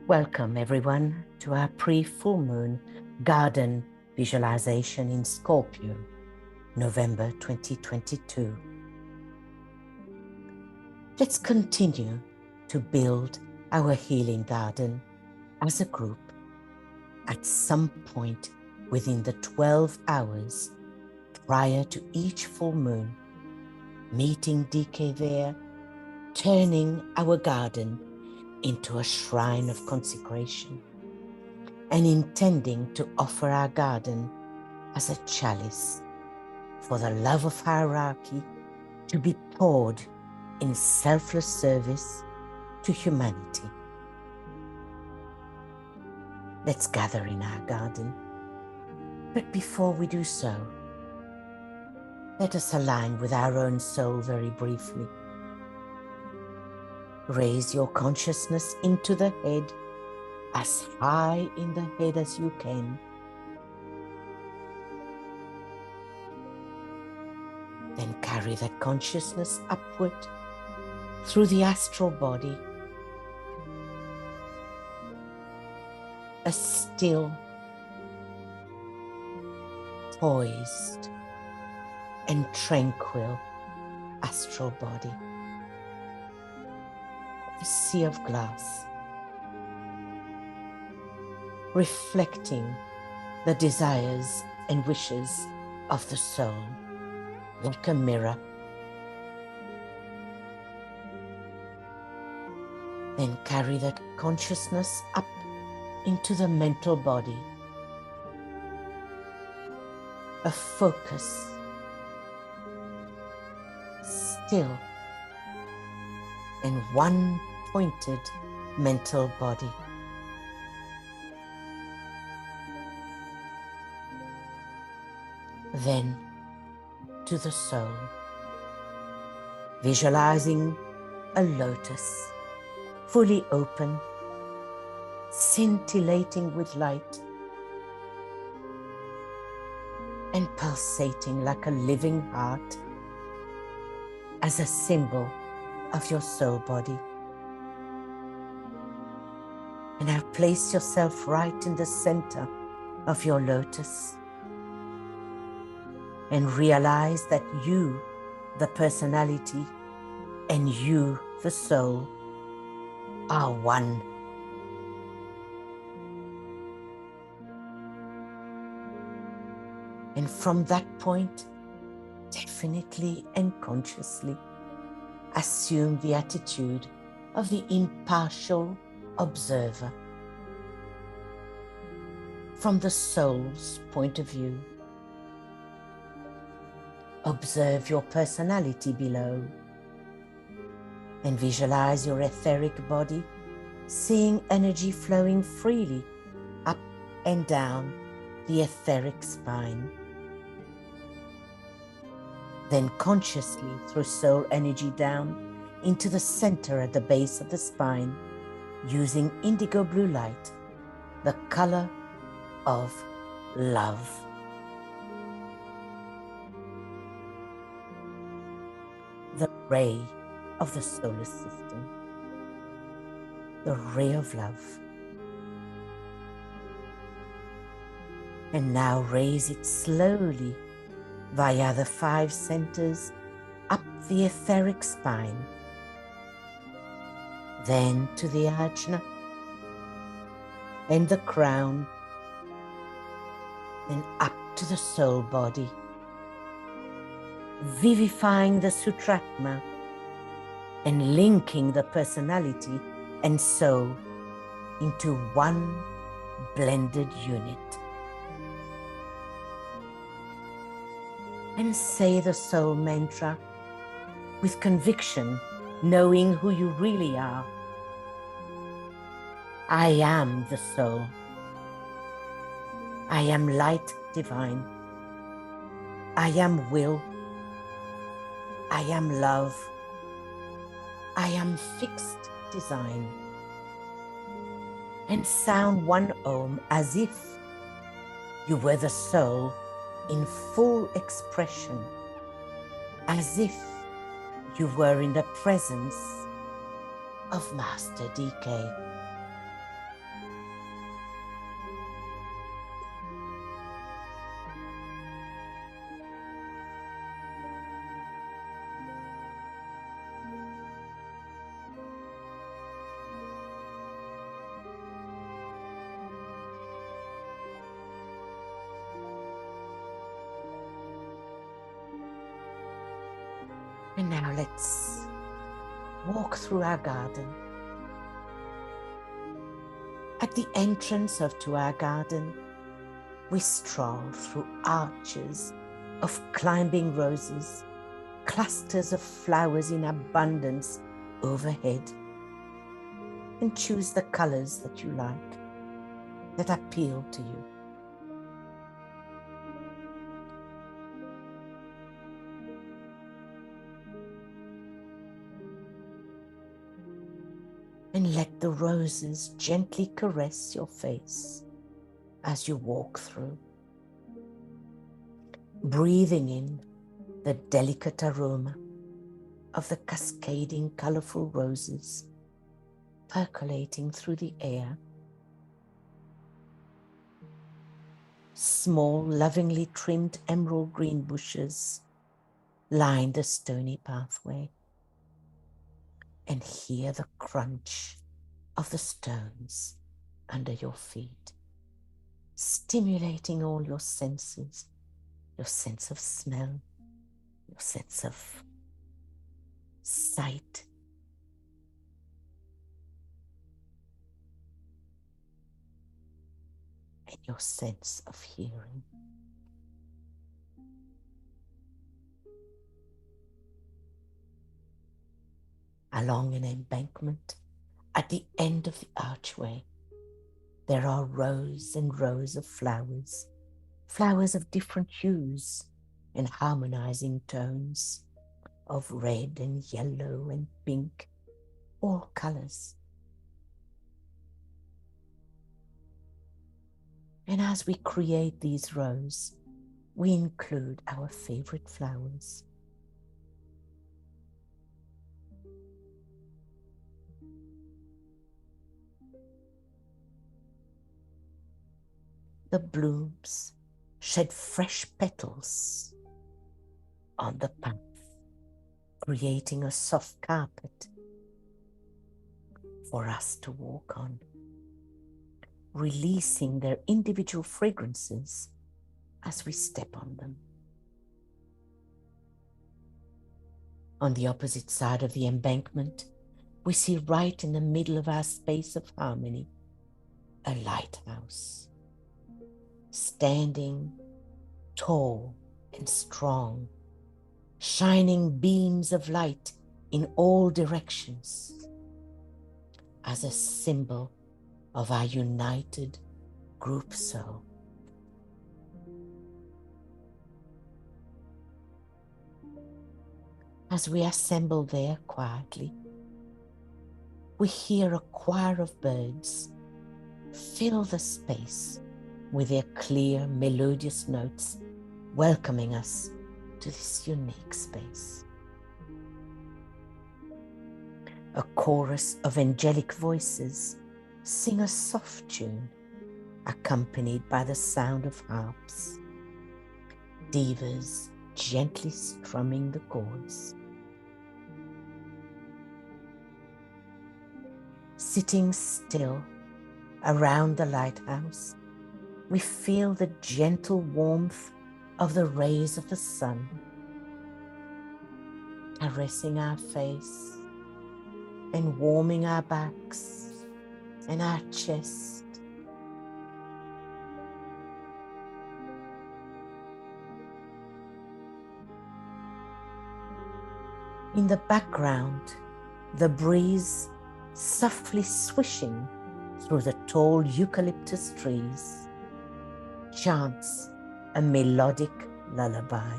Welcome everyone to our pre-full moon garden visualization in Scorpio, November 2022. Let's continue to build our healing garden as a group at some point within the 12 hours prior to each full moon, meeting DK there, turning our garden into a shrine of consecration and intending to offer our garden as a chalice for the love of hierarchy to be poured in selfless service to humanity. Let's gather in our garden, but before we do so, let us align with our own soul very briefly. Raise your consciousness into the head, as high in the head as you can. Then carry that consciousness upward through the astral body, a still, poised, and tranquil astral body. A sea of glass, reflecting the desires and wishes of the soul, like a mirror. Then carry that consciousness up into the mental body, a focus, still, and one pointed mental body. Then to the soul, visualizing a lotus fully open, scintillating with light and pulsating like a living heart as a symbol of your soul body. And now place yourself right in the center of your lotus and realize that you, the personality, and you, the soul, are one. And from that point, definitely and consciously, assume the attitude of the impartial observer. From the soul's point of view, observe your personality below and visualize your etheric body, seeing energy flowing freely up and down the etheric spine. Then consciously through soul energy down into the center at the base of the spine, using indigo blue light, the color of love. The ray of the solar system, the ray of love. And now raise it slowly via the 5 centers up the etheric spine, then to the ajna and the crown, then up to the soul body, vivifying the sutratma and linking the personality and soul into one blended unit. and say the soul mantra with conviction, knowing who you really are. I am the soul. I am light divine. I am will. I am love. I am fixed design. And sound one Om as if you were the soul in full expression, as if you were in the presence of Master DK. And now let's walk through our garden. At the entrance to our garden, we stroll through arches of climbing roses, clusters of flowers in abundance overhead, and choose the colors that you like, that appeal to you. And let the roses gently caress your face as you walk through, breathing in the delicate aroma of the cascading colorful roses percolating through the air. Small, lovingly trimmed emerald green bushes line the stony pathway, and hear the crunch of the stones under your feet, stimulating all your senses, your sense of smell, your sense of sight, and your sense of hearing. Along an embankment, at the end of the archway, there are rows and rows of flowers, flowers of different hues and harmonizing tones of red and yellow and pink, all colors. And as we create these rows, we include our favorite flowers. The blooms shed fresh petals on the path, creating a soft carpet for us to walk on, releasing their individual fragrances as we step on them. On the opposite side of the embankment, we see right in the middle of our space of harmony, a lighthouse, standing tall and strong, shining beams of light in all directions as a symbol of our united group soul. As we assemble there quietly, we hear a choir of birds fill the space with their clear, melodious notes, welcoming us to this unique space. A chorus of angelic voices sing a soft tune, accompanied by the sound of harps, divas gently strumming the chords. Sitting still around the lighthouse, we feel the gentle warmth of the rays of the sun caressing our face and warming our backs and our chest. In the background, the breeze softly swishing through the tall eucalyptus trees chants a melodic lullaby.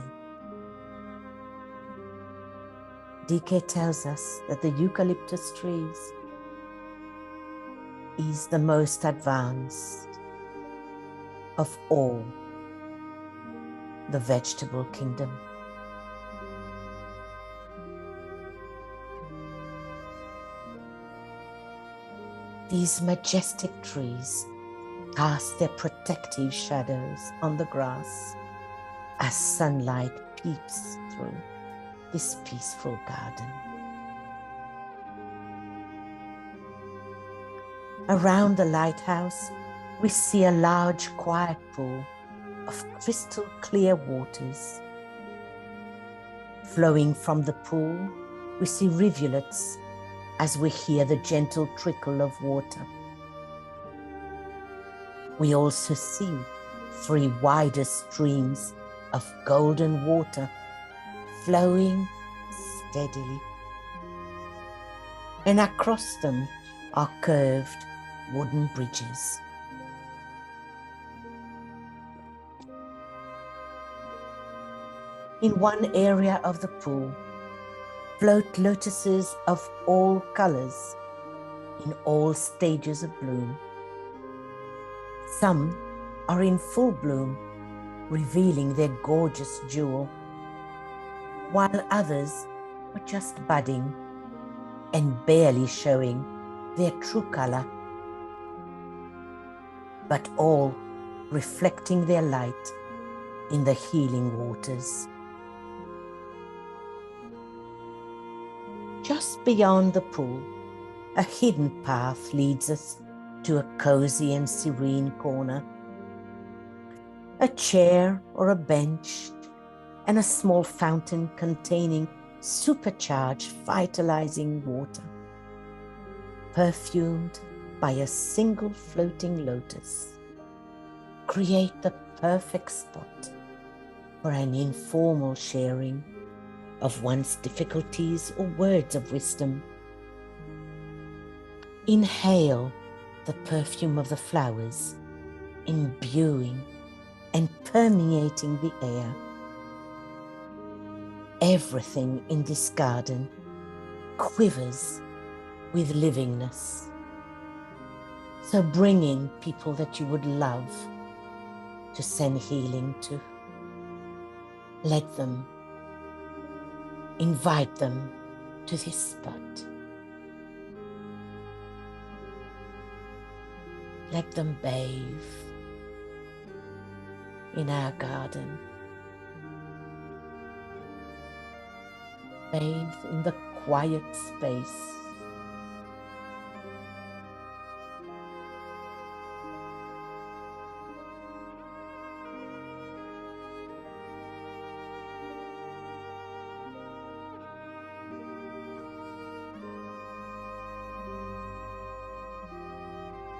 DK tells us that the eucalyptus trees is the most advanced of all the vegetable kingdom. These majestic trees cast their protective shadows on the grass as sunlight peeps through this peaceful garden. Around the lighthouse, we see a large quiet pool of crystal clear waters. Flowing from the pool, we see rivulets as we hear the gentle trickle of water. We also see 3 wider streams of golden water flowing steadily. And across them are curved wooden bridges. In one area of the pool, float lotuses of all colors in all stages of bloom. Some are in full bloom, revealing their gorgeous jewel, while others are just budding and barely showing their true color, but all reflecting their light in the healing waters. Just beyond the pool, a hidden path leads us to a cozy and serene corner. A chair or a bench and a small fountain containing supercharged vitalizing water, perfumed by a single floating lotus, create the perfect spot for an informal sharing of one's difficulties or words of wisdom. Inhale the perfume of the flowers, imbuing and permeating the air. Everything in this garden quivers with livingness. So bring in people that you would love to send healing to. Let them, invite them to this spot. Let them bathe in our garden. Bathe in the quiet space.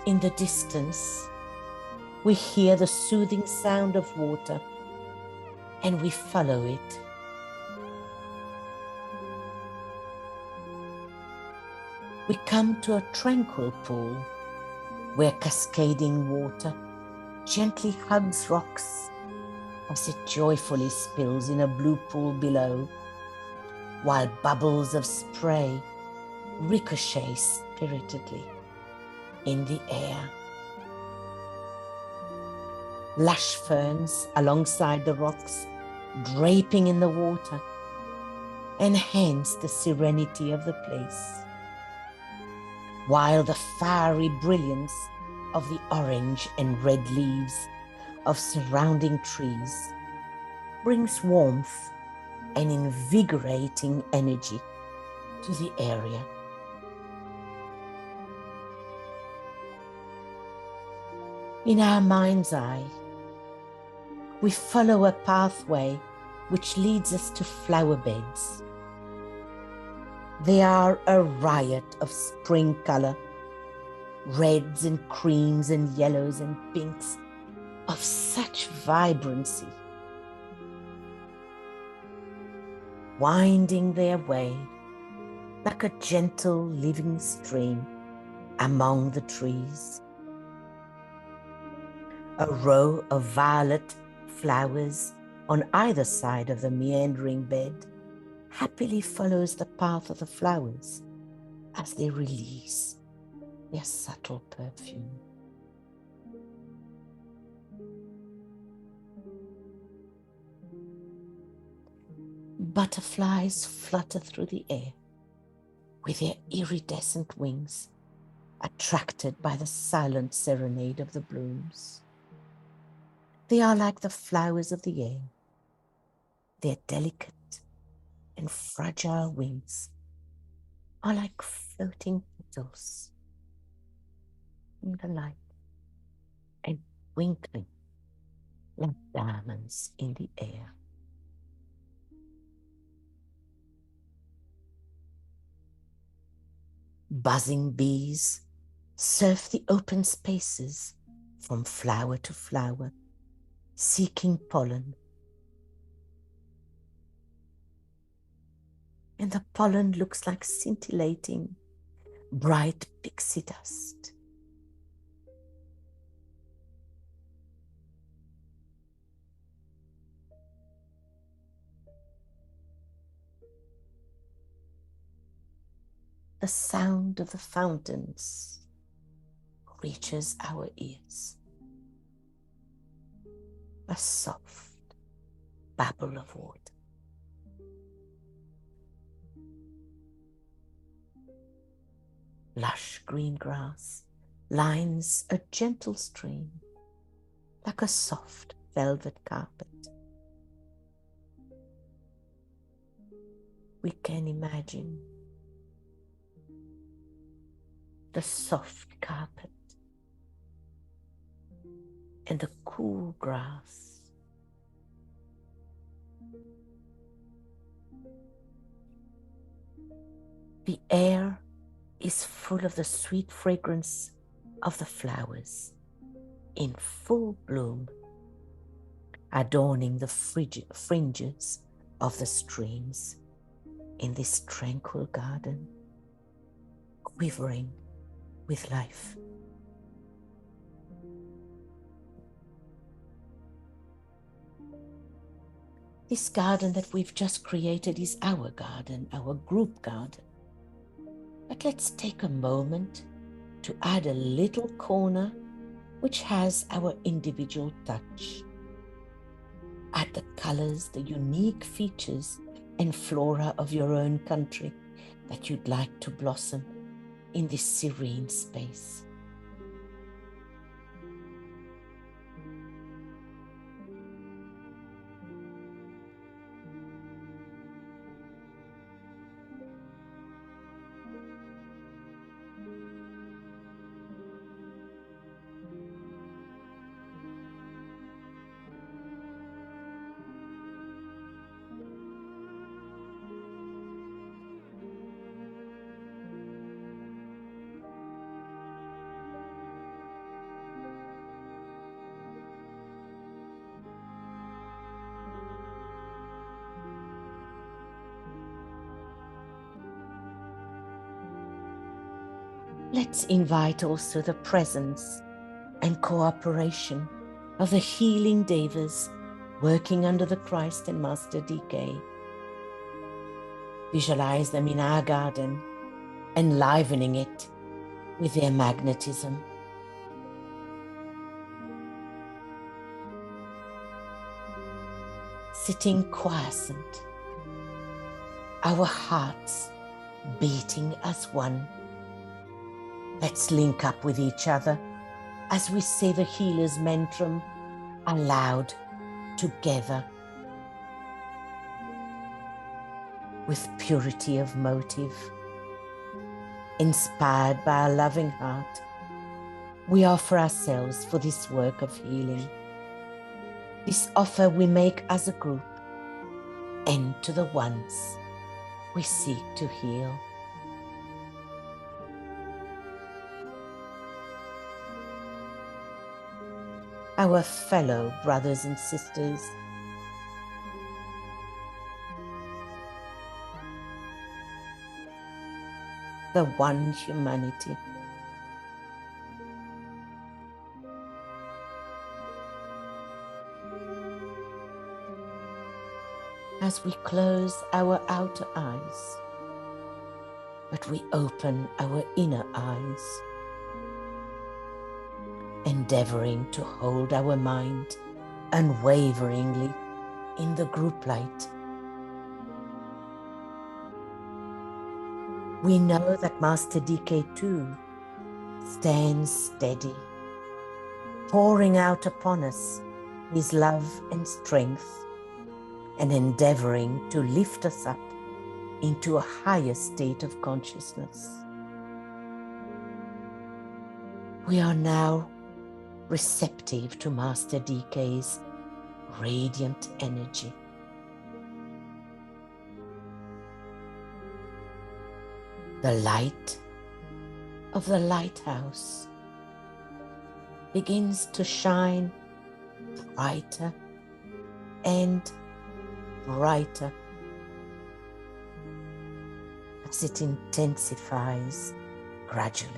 In the distance, we hear the soothing sound of water, and we follow it. We come to a tranquil pool where cascading water gently hugs rocks as it joyfully spills in a blue pool below, while bubbles of spray ricochet spiritedly in the air. Lush ferns alongside the rocks, draping in the water, enhance the serenity of the place, while the fiery brilliance of the orange and red leaves of surrounding trees brings warmth and invigorating energy to the area. In our mind's eye, we follow a pathway which leads us to flower beds. They are a riot of spring color, reds and creams and yellows and pinks of such vibrancy. winding their way like a gentle living stream among the trees. A row of violet flowers on either side of the meandering bed happily follows the path of the flowers as they release their subtle perfume. Butterflies flutter through the air with their iridescent wings, attracted by the silent serenade of the blooms. They are like the flowers of the air. Their delicate and fragile wings are like floating petals in the light and twinkling like diamonds in the air. Buzzing bees surf the open spaces from flower to flower, seeking pollen. And the pollen looks like scintillating, bright pixie dust. The sound of the fountains reaches our ears. A soft babble of water. Lush green grass lines a gentle stream like a soft velvet carpet. We can imagine the soft carpet and the cool grass. The air is full of the sweet fragrance of the flowers in full bloom, adorning the fringes of the streams in this tranquil garden, quivering with life. This garden that we've just created is our garden, our group garden. But let's take a moment to add a little corner which has our individual touch. Add the colors, the unique features and flora of your own country that you'd like to blossom in this serene space. Let's invite also the presence and cooperation of the healing devas working under the Christ and Master DK. Visualize them in our garden, enlivening it with their magnetism. Sitting quiescent, our hearts beating as one. Let's link up with each other as we say the healer's mantram aloud together with purity of motive. Inspired by a loving heart, we offer ourselves for this work of healing. This offer we make as a group and to the ones we seek to heal. Our fellow brothers and sisters, the one humanity. As we close our outer eyes, but we open our inner eyes, endeavoring to hold our mind unwaveringly in the group light. We know that Master DK2 stands steady, pouring out upon us his love and strength, and endeavoring to lift us up into a higher state of consciousness. We are now receptive to Master DK's radiant energy. The light of the lighthouse begins to shine brighter and brighter as it intensifies gradually.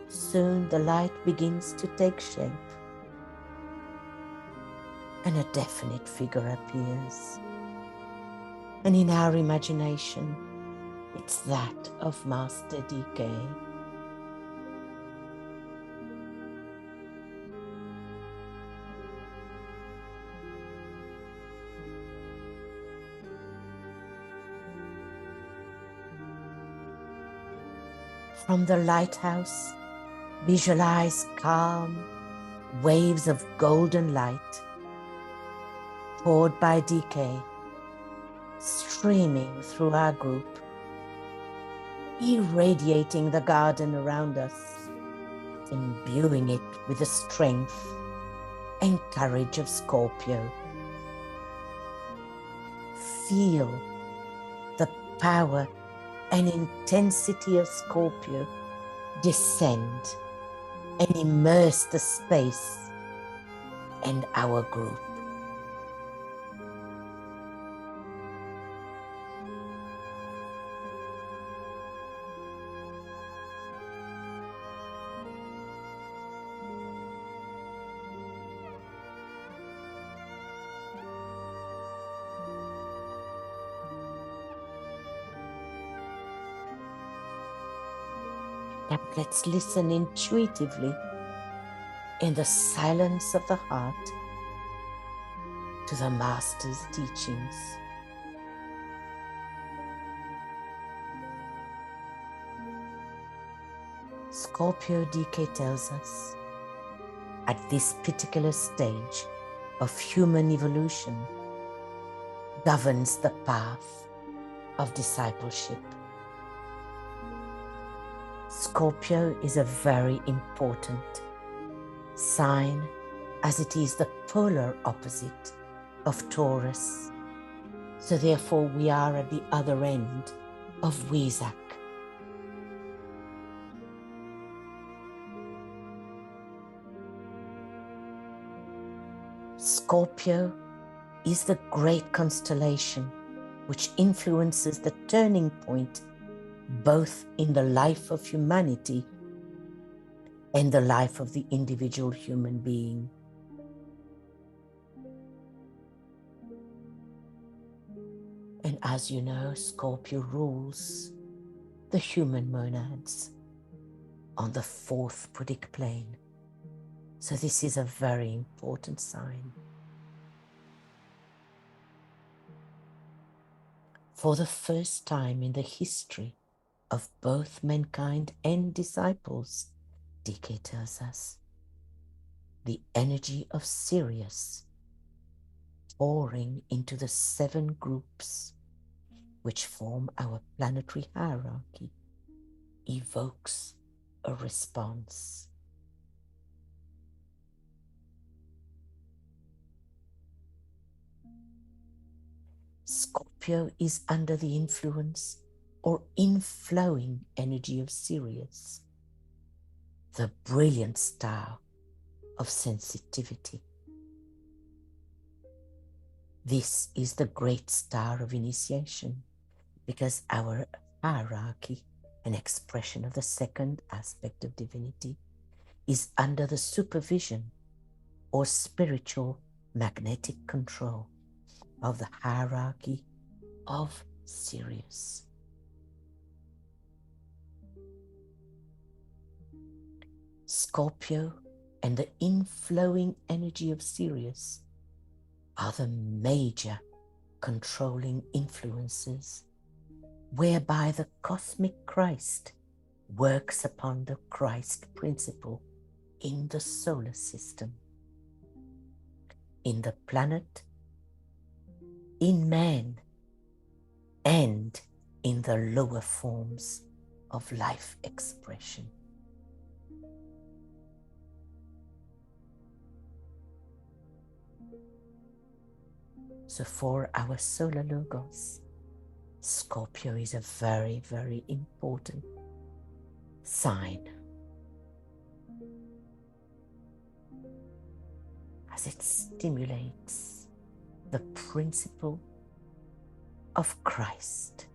Soon the light begins to take shape, and a definite figure appears. And in our imagination, it's that of Master DK. From the lighthouse, visualize calm waves of golden light poured by DK, streaming through our group, irradiating the garden around us, imbuing it with the strength and courage of Scorpio. Feel the power and intensity of Scorpio descend and immerse the space and our group. Now let's listen intuitively in the silence of the heart to the Master's teachings. Scorpio DK tells us, at this particular stage of human evolution, governs the path of discipleship. Scorpio is a very important sign, as it is the polar opposite of Taurus. So therefore we are at the other end of Wesak. Scorpio is the great constellation which influences the turning point both in the life of humanity and the life of the individual human being. And as you know, Scorpio rules the human monads on the fourth Buddhic plane. So this is a very important sign. For the first time in the history of both mankind and disciples, DK tells us, the energy of Sirius pouring into the 7 groups which form our planetary hierarchy evokes a response. Scorpio is under the influence or inflowing energy of Sirius, the brilliant star of sensitivity. This is the great star of initiation, because our hierarchy, an expression of the second aspect of divinity, is under the supervision or spiritual magnetic control of the hierarchy of Sirius. Scorpio and the inflowing energy of Sirius are the major controlling influences whereby the cosmic Christ works upon the Christ principle in the solar system, in the planet, in man, and in the lower forms of life expression. So for our solar logos, Scorpio is a very, very important sign, as it stimulates the principle of Christ,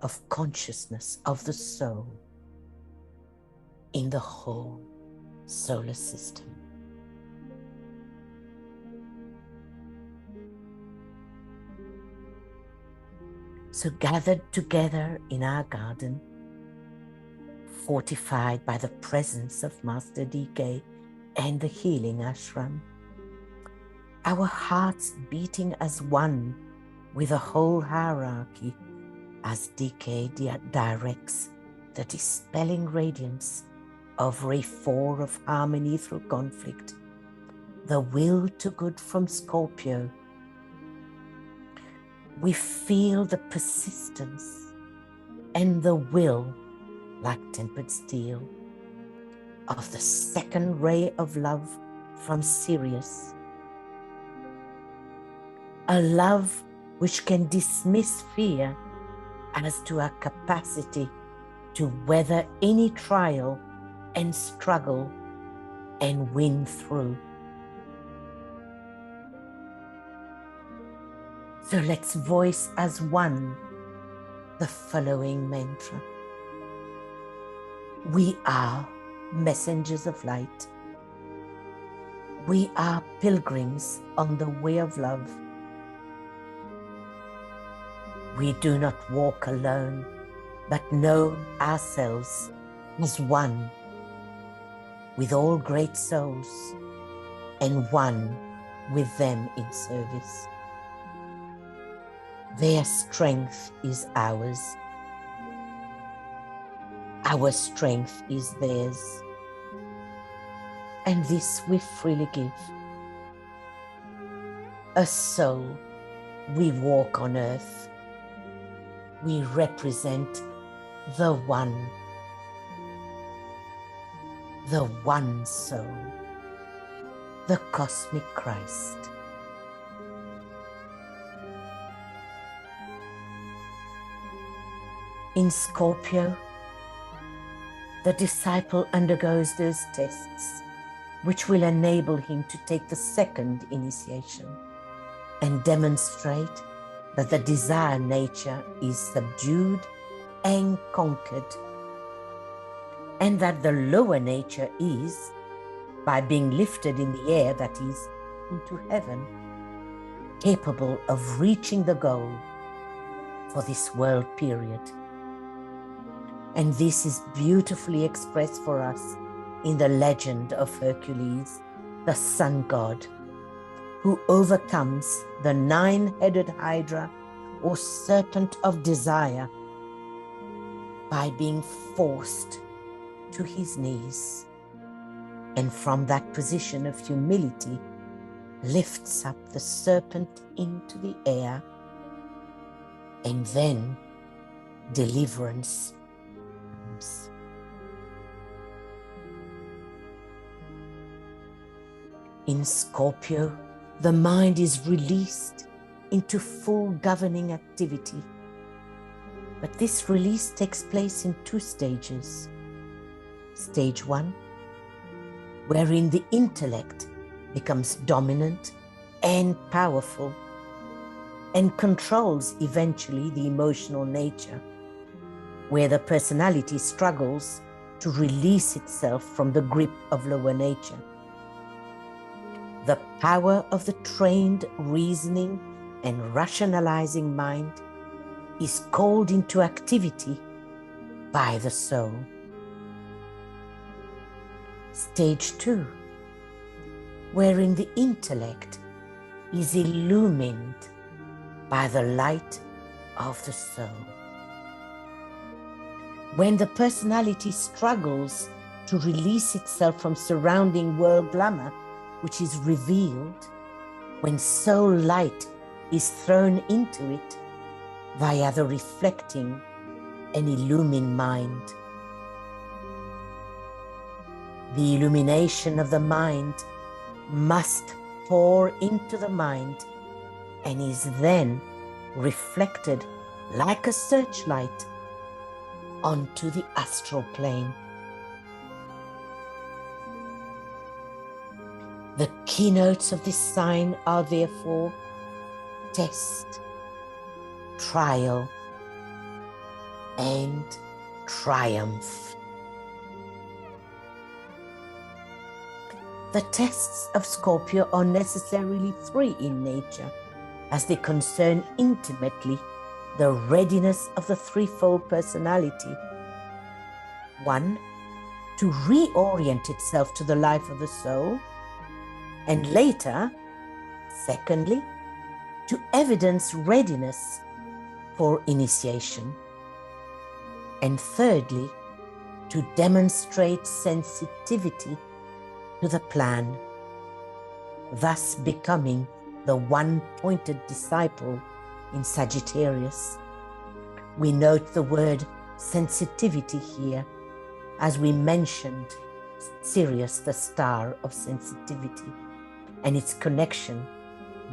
of consciousness of the soul in the whole solar system. So gathered together in our garden, fortified by the presence of Master DK and the healing ashram, our hearts beating as one with the whole hierarchy as DK directs the dispelling radiance of Ray 4 of harmony through conflict, the will to good from Scorpio. We feel the persistence and the will, like tempered steel, of the second ray of love from Sirius. A love which can dismiss fear as to our capacity to weather any trial and struggle and win through. So let's voice as one the following mantra. We are messengers of light. We are pilgrims on the way of love. We do not walk alone, but know ourselves as one with all great souls and one with them in service. Their strength is ours. Our strength is theirs. And this we freely give. A soul, we walk on earth. We represent the one soul, the cosmic Christ. In Scorpio, the disciple undergoes those tests which will enable him to take the second initiation and demonstrate that the desire nature is subdued and conquered, and that the lower nature is, by being lifted in the air, that is, into heaven, capable of reaching the goal for this world period. And this is beautifully expressed for us in the legend of Hercules, the sun god, who overcomes the nine-headed hydra or serpent of desire by being forced to his knees, and from that position of humility lifts up the serpent into the air, and then deliverance comes. In Scorpio, the mind is released into full governing activity. But this release takes place in two stages. Stage 1, wherein the intellect becomes dominant and powerful, and controls eventually the emotional nature, where the personality struggles to release itself from the grip of lower nature. The power of the trained reasoning and rationalizing mind is called into activity by the soul. Stage 2, wherein the intellect is illumined by the light of the soul. When the personality struggles to release itself from surrounding world glamour, which is revealed when soul light is thrown into it via the reflecting and illumined mind. The illumination of the mind must pour into the mind and is then reflected like a searchlight onto the astral plane. The keynotes of this sign are therefore test, trial, and triumph. The tests of Scorpio are necessarily 3 in nature, as they concern intimately the readiness of the threefold personality. 1, to reorient itself to the life of the soul, and later, secondly, to evidence readiness for initiation, and thirdly, to demonstrate sensitivity to the plan, thus becoming the one-pointed disciple in Sagittarius. We note the word sensitivity here, as we mentioned Sirius, the star of sensitivity, and its connection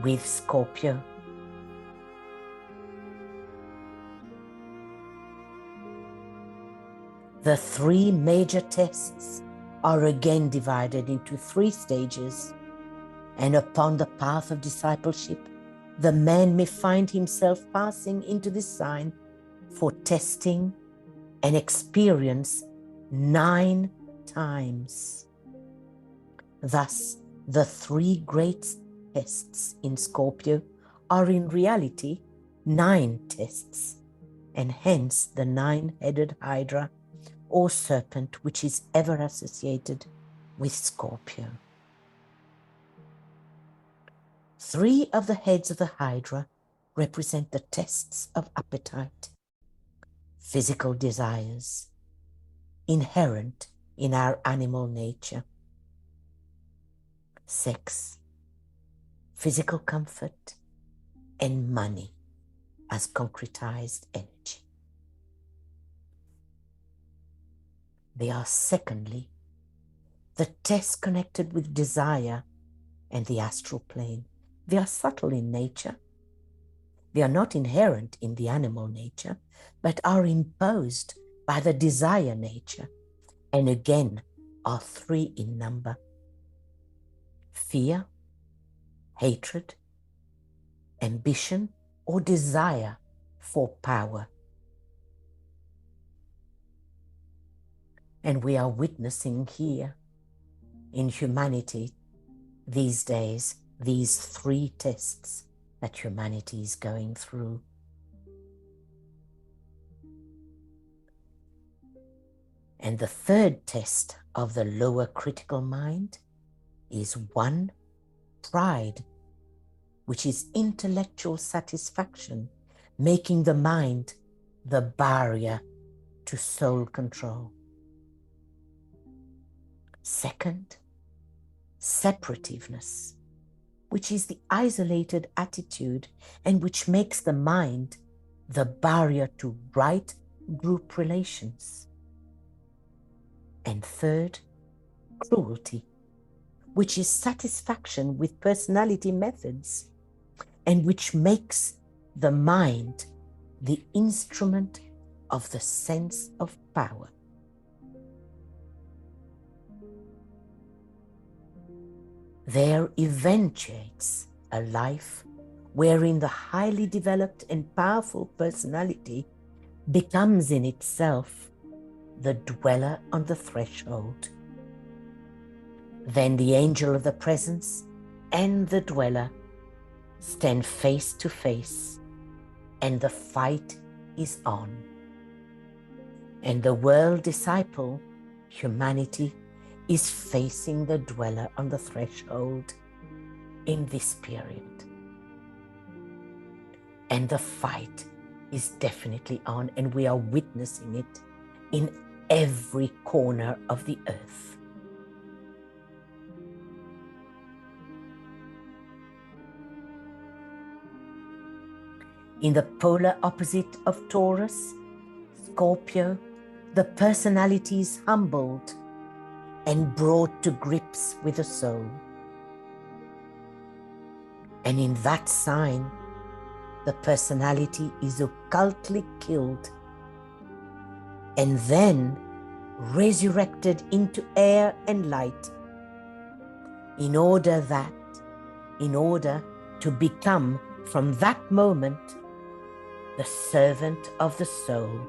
with Scorpio. The 3 major tests are again divided into 3 stages, and upon the path of discipleship, the man may find himself passing into this sign for testing and experience 9 times. Thus, the 3 great tests in Scorpio are in reality 9 tests, and hence the 9-headed hydra or serpent, which is ever associated with Scorpio. 3 of the heads of the hydra represent the tests of appetite, physical desires, inherent in our animal nature, sex, physical comfort, and money as concretized energy. They are, secondly, the tests connected with desire and the astral plane. They are subtle in nature. They are not inherent in the animal nature, but are imposed by the desire nature, and again are 3 in number: fear, hatred, ambition, or desire for power. And we are witnessing here in humanity these days these 3 tests that humanity is going through. And the 3rd test of the lower critical mind is 1, pride, which is intellectual satisfaction, making the mind the barrier to soul control. 2nd, separativeness, which is the isolated attitude and which makes the mind the barrier to right group relations. And 3rd, cruelty, which is satisfaction with personality methods and which makes the mind the instrument of the sense of power. There eventuates a life wherein the highly developed and powerful personality becomes in itself the dweller on the threshold. Then the angel of the presence and the dweller stand face to face, and the fight is on. And the world disciple, humanity, is facing the dweller on the threshold in this period. And the fight is definitely on, and we are witnessing it in every corner of the earth. In the polar opposite of Taurus, Scorpio, the personality is humbled and brought to grips with the soul. And in that sign, the personality is occultly killed and then resurrected into air and light in order to become from that moment the servant of the soul.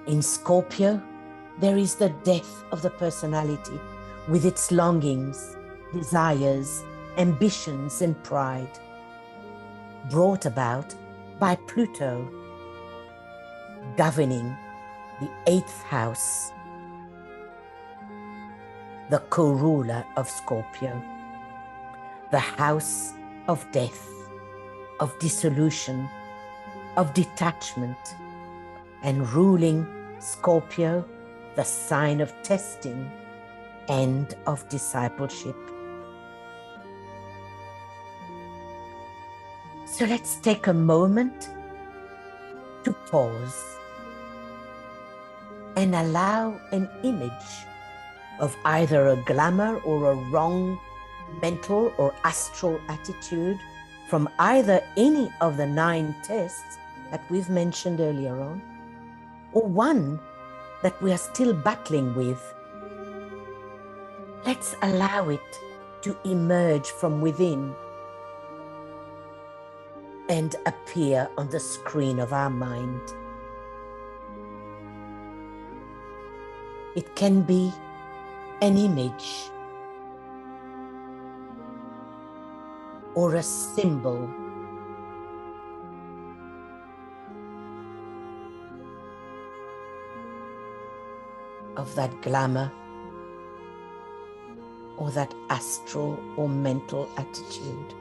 In Scorpio, there is the death of the personality with its longings, desires, ambitions, and pride, brought about by Pluto, governing the 8th house, the co-ruler of Scorpio, the house of death, of dissolution, of detachment, and ruling Scorpio, the sign of testing and of discipleship. So let's take a moment to pause and allow an image of either a glamour or a wrong mental or astral attitude from either any of the 9 tests that we've mentioned earlier on, or one that we are still battling with. Let's allow it to emerge from within and appear on the screen of our mind. It can be an image or a symbol of that glamour or that astral or mental attitude.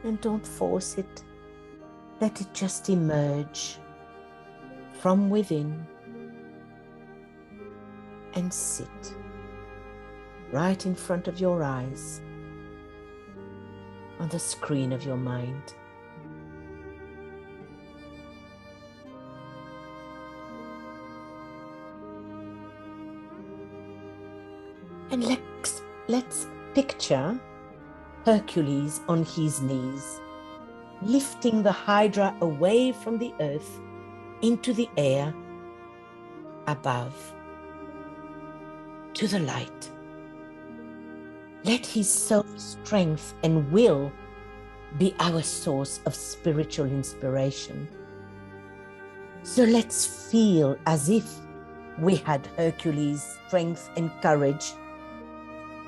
And don't force it. Let it just emerge from within and sit right in front of your eyes on the screen of your mind. And let's picture Hercules on his knees, lifting the Hydra away from the earth into the air above to the light. Let his self-strength and will be our source of spiritual inspiration. So let's feel as if we had Hercules' strength and courage,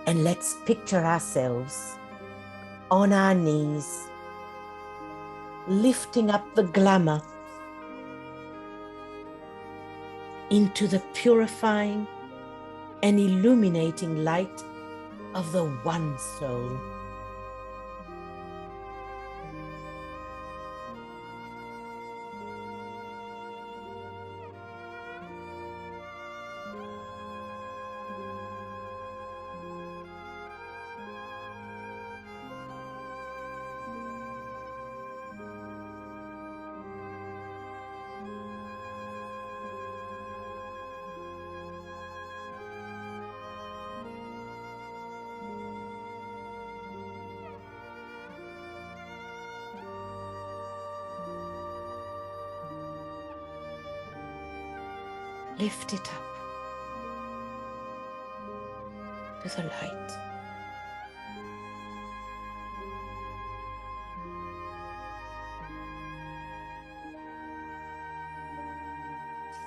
and let's picture ourselves on our knees, lifting up the glamour into the purifying and illuminating light of the one soul. Lift it up to the light.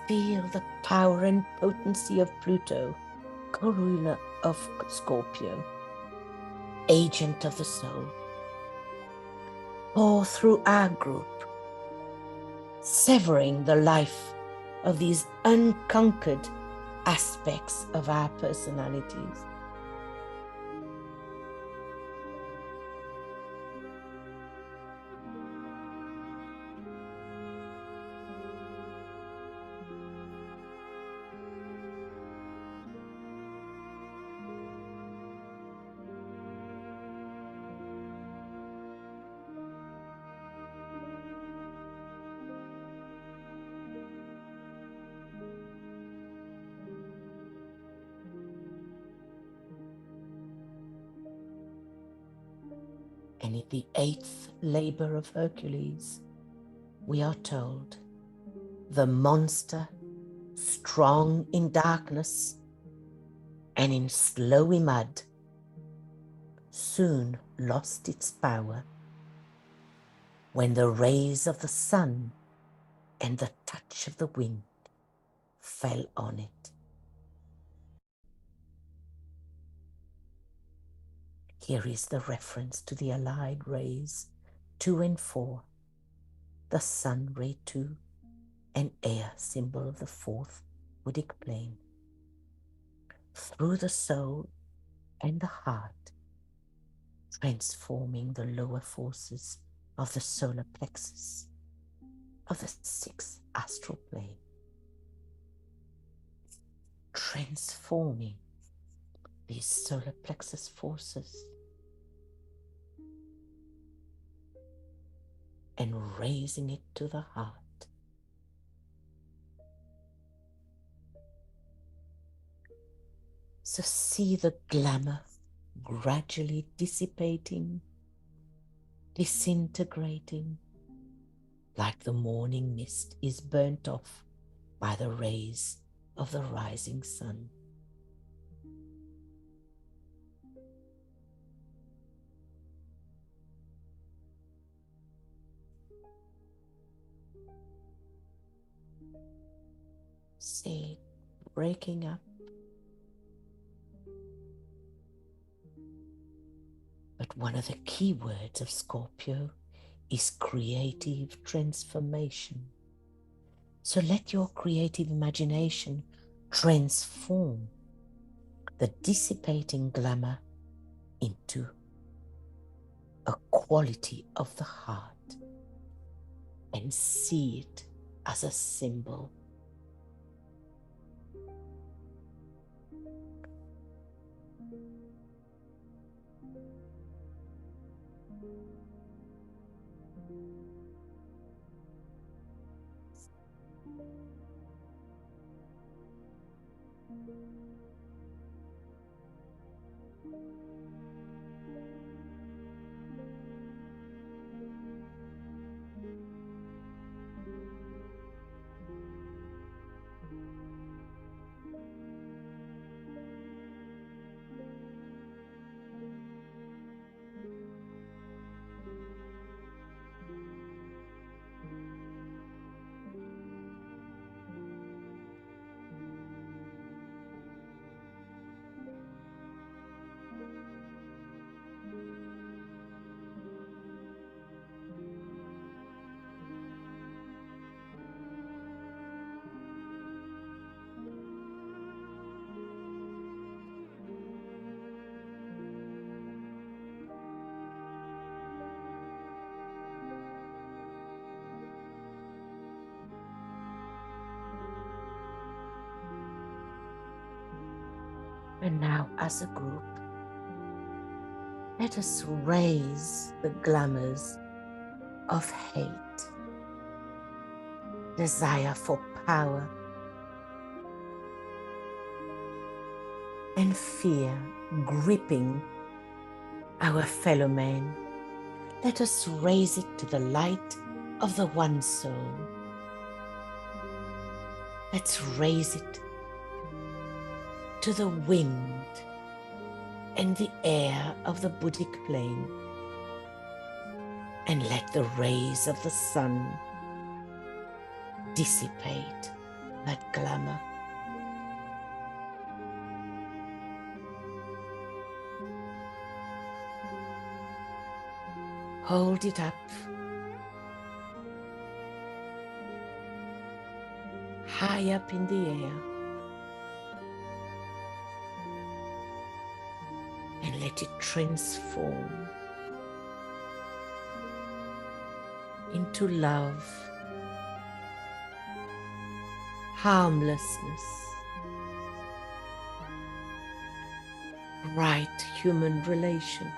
Feel the power and potency of Pluto, co-ruler of Scorpio, agent of the soul, pour through our group, severing the life of these unconquered aspects of our personalities. And in the 8th labor of Hercules, we are told, the monster, strong in darkness and in slowy mud, soon lost its power when the rays of the sun and the touch of the wind fell on it. Here is the reference to the allied rays 2 and 4, the sun ray 2, and air symbol of the 4th Buddhic plane, through the soul and the heart, transforming the lower forces of the solar plexus of the 6th astral plane, transforming these solar plexus forces and raising it to the heart. So see the glamour gradually dissipating, disintegrating, like the morning mist is burnt off by the rays of the rising sun. See it breaking up. But one of the key words of Scorpio is creative transformation. So let your creative imagination transform the dissipating glamour into a quality of the heart and see it as a symbol. And now, as a group, let us raise the glamours of hate, desire for power, and fear gripping our fellow men. Let us raise it to the light of the one soul Let's raise it to the wind and the air of the Buddhic plane, and let the rays of the sun dissipate that glamour. Hold it up high up in the air, and let it transform into love, harmlessness, right human relations.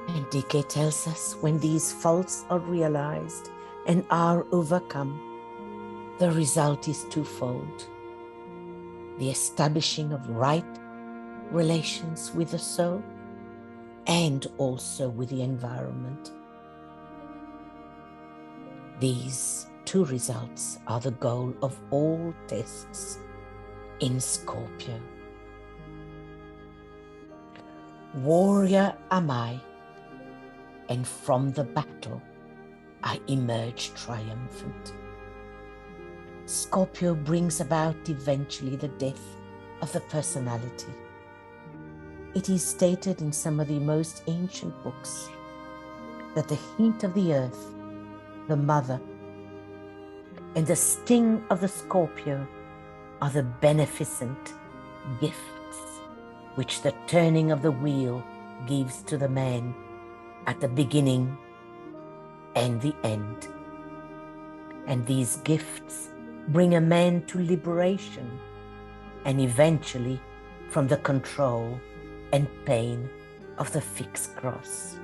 And DK tells us when these faults are realized and are overcome, the result is twofold: the establishing of right relations with the soul and also with the environment. These two results are the goal of all tests in Scorpio. Warrior am I, and from the battle I emerge triumphant. Scorpio brings about eventually the death of the personality. It is stated in some of the most ancient books that the heat of the earth, the mother, and the sting of the Scorpio are the beneficent gifts which the turning of the wheel gives to the man at the beginning and the end. And these gifts bring a man to liberation and eventually from the control and pain of the fixed cross.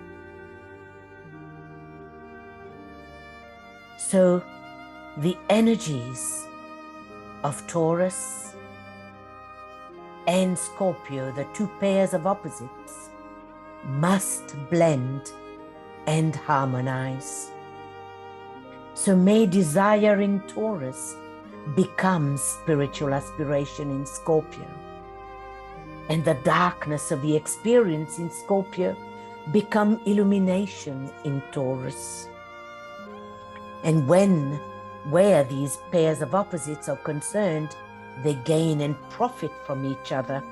So the energies of Taurus and Scorpio, the two pairs of opposites, must blend and harmonize. So may desire in Taurus become spiritual aspiration in Scorpio, and the darkness of the experience in Scorpio become illumination in Taurus. And where these pairs of opposites are concerned, they gain and profit from each other,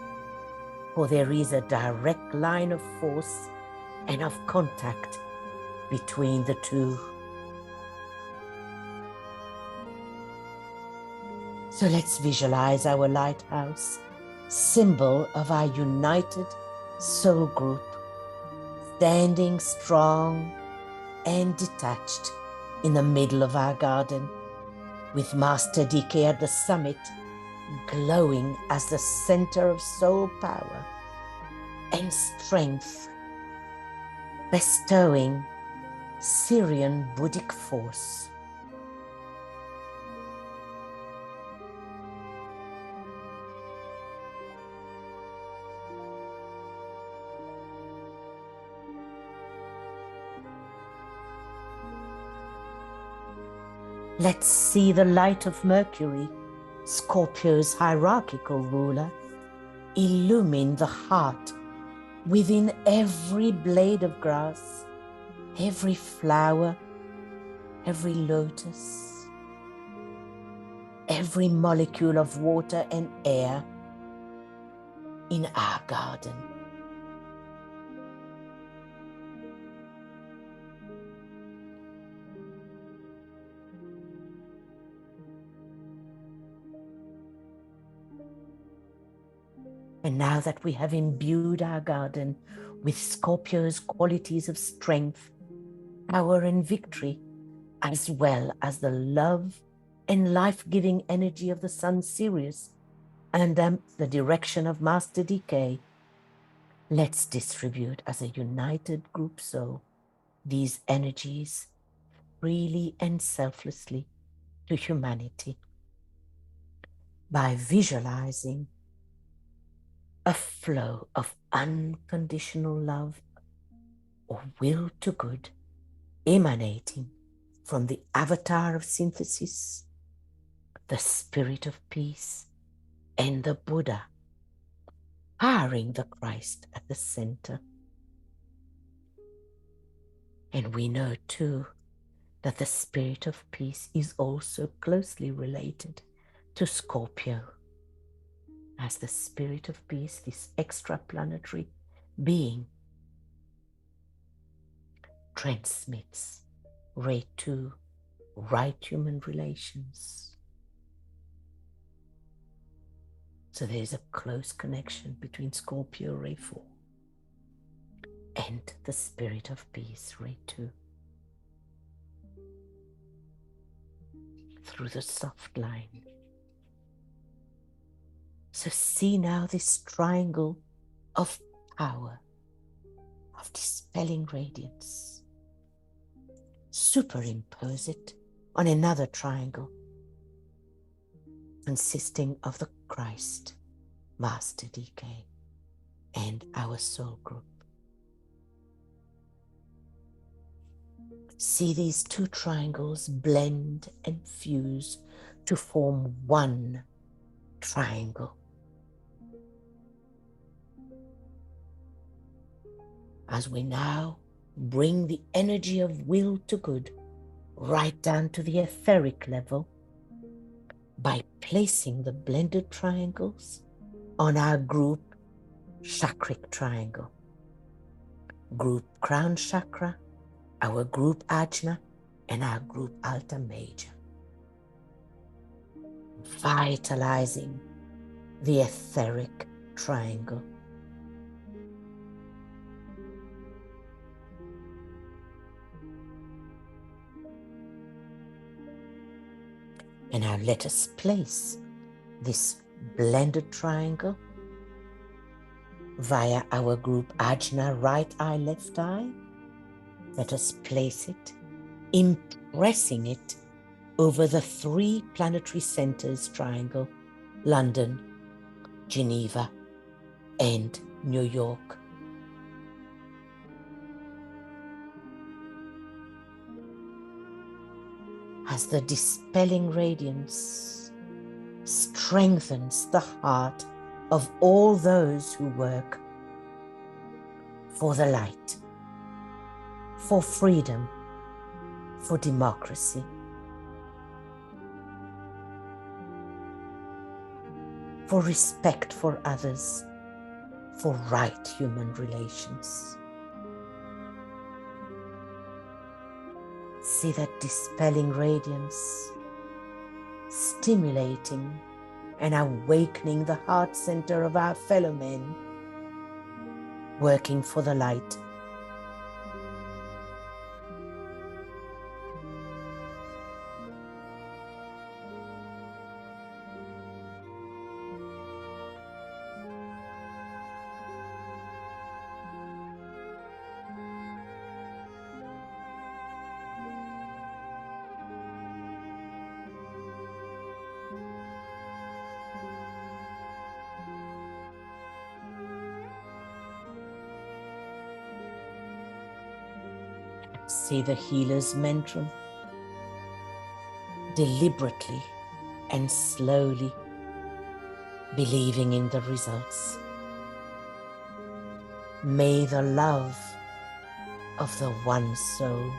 for there is a direct line of force and of contact between the two. So let's visualize our lighthouse, symbol of our united soul group, standing strong and detached in the middle of our garden, with Master DK at the summit, glowing as the center of soul power and strength, bestowing Syrian Buddhic force. Let's see the light of Mercury, Scorpio's hierarchical ruler, illumine the heart within every blade of grass, every flower, every lotus, every molecule of water and air in our garden. And now that we have imbued our garden with Scorpio's qualities of strength, power, and victory, as well as the love and life-giving energy of the sun Sirius and the direction of Master Decay, let's distribute as a united group soul these energies freely and selflessly to humanity by visualizing a flow of unconditional love or will to good emanating from the avatar of synthesis, the spirit of peace, and the Buddha, powering the Christ at the center. And we know too that the spirit of peace is also closely related to Scorpio, as the spirit of peace, this extraplanetary being, transmits Ray 2, right human relations. So there's a close connection between Scorpio Ray 4 and the spirit of peace Ray 2 through the soft line. So see now this triangle of power, of dispelling radiance. Superimpose it on another triangle consisting of the Christ, Master Decay, and our soul group. See these two triangles blend and fuse to form one triangle. As we now bring the energy of will to good right down to the etheric level by placing the blended triangles on our group chakric triangle. Group crown chakra, our group ajna, and our group alta major. Vitalizing the etheric triangle. And now let us place this blended triangle via our group ajna, right eye, left eye. Let us place it, impressing it over the three planetary centers triangle, London, Geneva, and New York. As the dispelling radiance strengthens the heart of all those who work for the light, for freedom, for democracy. For respect for others, for right human relations. See that dispelling radiance, stimulating and awakening the heart center of our fellow men, working for the light. Say the healer's mantra, deliberately and slowly, believing in the results. May the love of the one soul,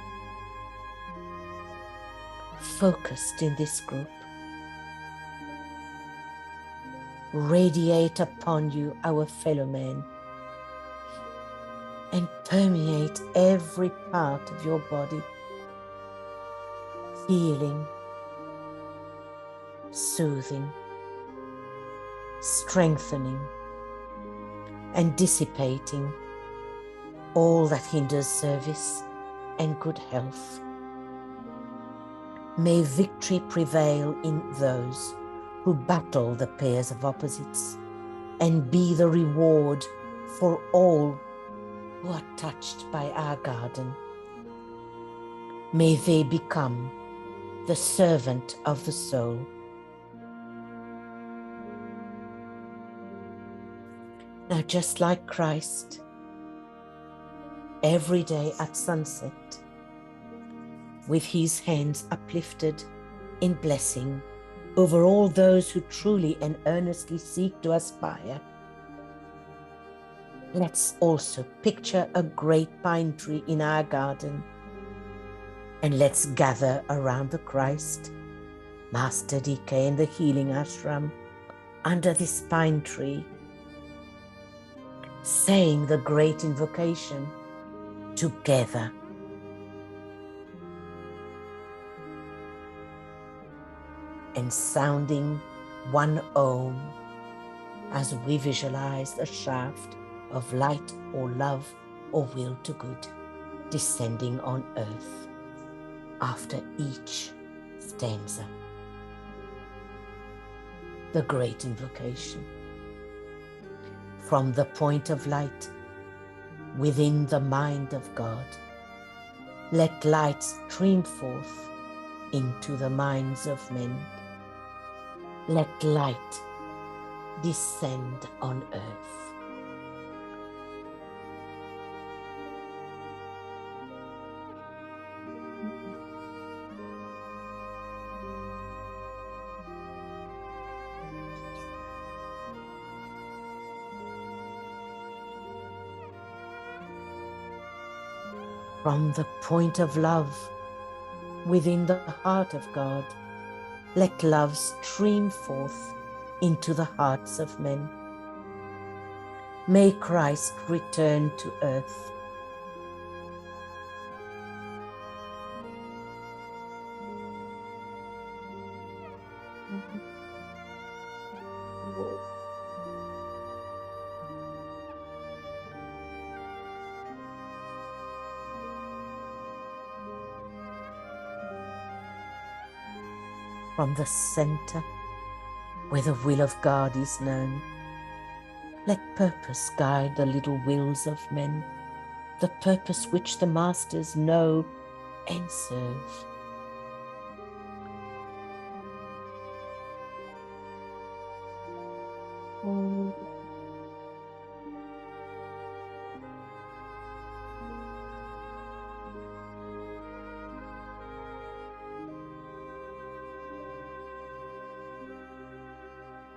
focused in this group, radiate upon you, our fellow men, and permeate every part of your body, healing, soothing, strengthening, and dissipating all that hinders service and good health. May victory prevail in those who battle the pairs of opposites, and be the reward for all who are touched by our garden. May they become the servant of the soul. Now, just like Christ, every day at sunset, with his hands uplifted in blessing over all those who truly and earnestly seek to aspire, let's also picture a great pine tree in our garden, and let's gather around the Christ, Master DK, and the Healing Ashram under this pine tree, saying the great invocation together. And sounding one Om as we visualize a shaft of light or love or will to good descending on earth after each stanza. The great invocation. From the point of light within the mind of God, let light stream forth into the minds of men. Let light descend on earth. From the point of love within the heart of God, let love stream forth into the hearts of men. May Christ return to earth. From the center where the will of God is known, let purpose guide the little wills of men, the purpose which the masters know and serve.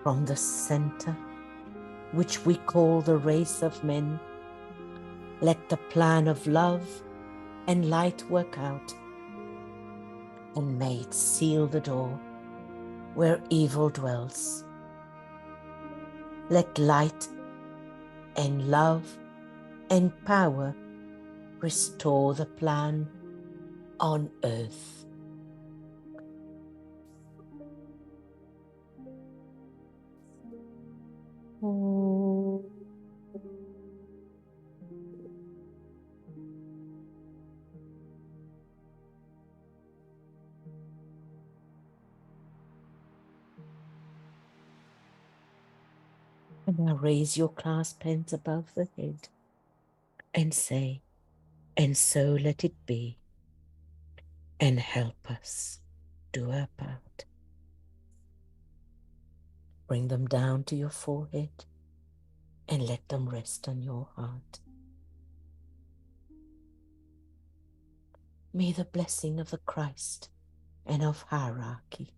From the center, which we call the race of men, let the plan of love and light work out, and may it seal the door where evil dwells. Let light and love and power restore the plan on earth. And now raise your clasp hands above the head and say, and so let it be, and help us do our part. Bring them down to your forehead and let them rest on your heart. May the blessing of the Christ and of hierarchy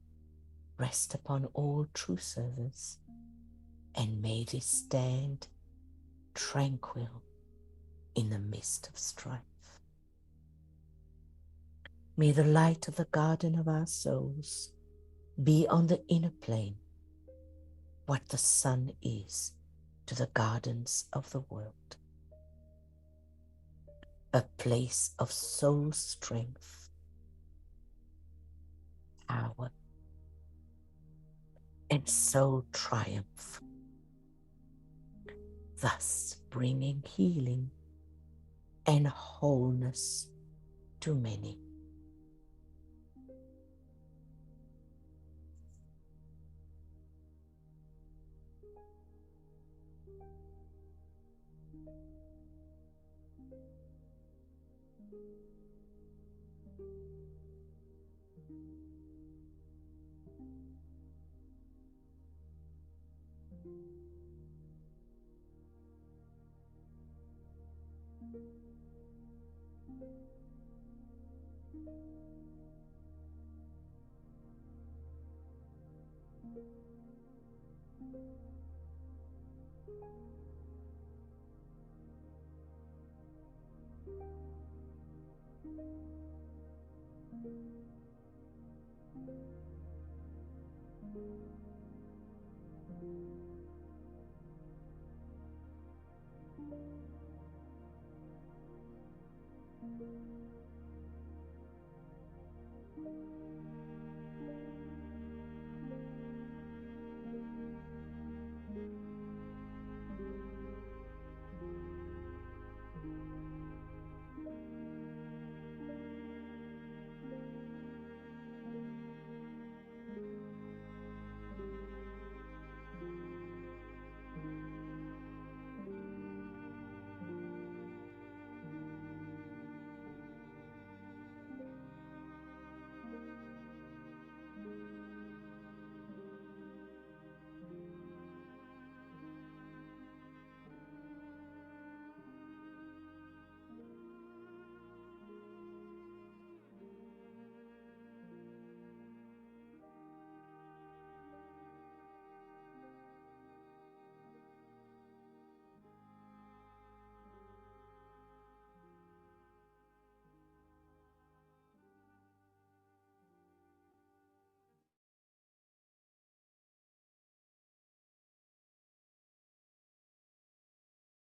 rest upon all true servers, and may they stand tranquil in the midst of strife. May the light of the garden of our souls be on the inner plane what the sun is to the gardens of the world. A place of soul strength, power, and soul triumph, thus bringing healing and wholeness to many.